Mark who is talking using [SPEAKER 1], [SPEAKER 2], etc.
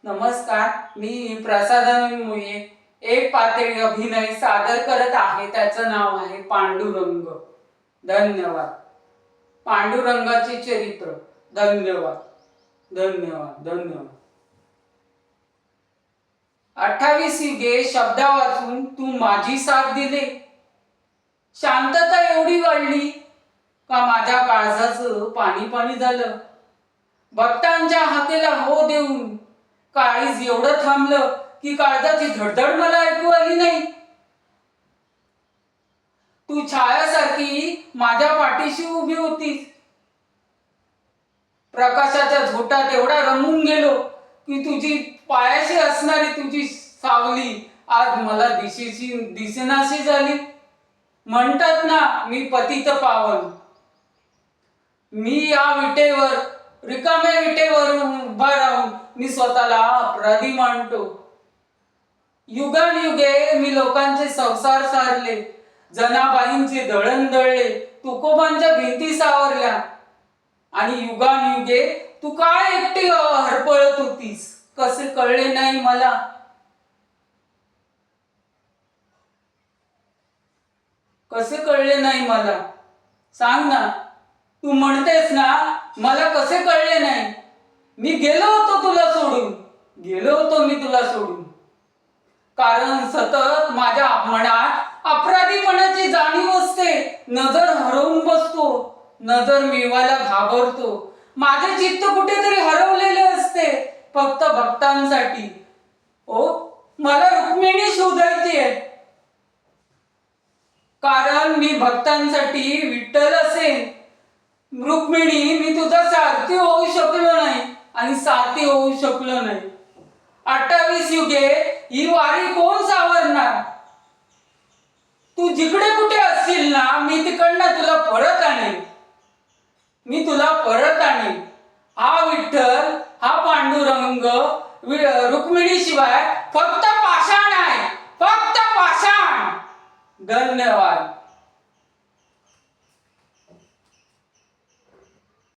[SPEAKER 1] नमस्कार, मी प्रसादानंद मुये एक पातळी अभिनय सादर करत आहे. त्याचं नाव आहे पांडुरंग. धन्यवाद. पांडुरंगाचे चरित्र. धन्यवाद धन्यवाद धन्यवाद. 28 युगे शब्दा वाचून तू माझी साथ दिले. शांतता एवढी वाढली का माझ्या काळजाचं पाणी पाणी झालं. भक्तांच्या हाकेला हो देऊन काळीज एवढं थांबलं की काळजाची धडधड मला ऐकू आली नाही. तू छायासारखी माझ्या पाठीशी उभी होतीस. प्रकाशाच्या झोटात एवढा रमून गेलो की तुझी पायाशी असणारी तुझी सावली आज मला दिसेनाशी झाली. म्हणतात ना, मी पतित पावन. मी या विटेवर, रिकाम्या विटेवर उभा राहून मी स्वतःला अपराधी मानतो. युगानयुगे मी लोकांचे संसार सारले, जनाबाईंचे दळण दळले, तुकोबांच्या भिंती सावरल्या. आणि युगानयुगे तू काय एकटी हरपळत होतीस, कसे कळले नाही मला. कसे कळले नाही मला, सांग ना. तू म्हणतेस ना, मला कसे कळले नाही. मी गेलो होतो तुला सोडून, गेलो होतो मी तुला सोडून. कारण सतत माझ्या मनात अपराधीपणाची जाणीव असते. नजर हरवून बसतो, नजर मिळवायला घाबरतो. माझे चित्त कुठेतरी हरवलेले असते फक्त भक्तांसाठी. ओ, मला रुक्मिणी शोधायची आहे. कारण मी भक्तांसाठी विठ्ठल असेन. रुक्मिणी, मी तुझा सारथी होऊ शकलो नाही आणि साथी होऊ शकलो नाही. 28 युगे ही वारी कोण सावरणार. तू जिकडे कुठे असशील ना, मी तिकडनं तुला परत आणेन. मी तुला परत आणेन. हा विठ्ठल, हा पांडुरंग रुक्मिणी शिवाय फक्त पाषाण आहे, फक्त पाषाण. धन्यवाद.